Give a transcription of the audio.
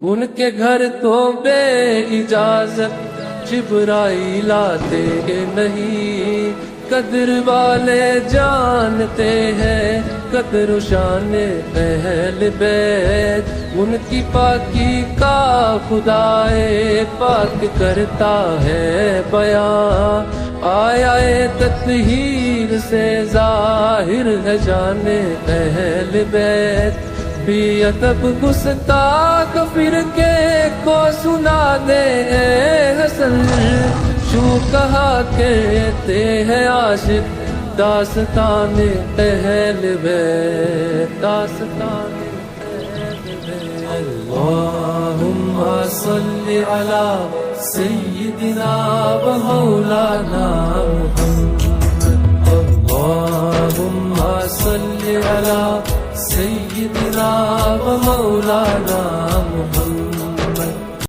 ان کے گھر تو بے اجازت جبرائیل آتے نہیں، قدر والے جانتے ہیں قدر و شان اہل بیت، ان کی پاکی کا خدائے پاک کرتا ہے بیان، آیا تطہیر سے ظاہر ہے جان اہل بیت، بھی ادب گستاخ فرقے کو سنا دے اے حسن، جو کہا کہتے ہیں عاشق داستان اہل بیت، داستان اہل بیت۔ اللہم صلی علی سیدنا و مولانا محمد، اللہم صلی علی سیدنا و مولانا محمد۔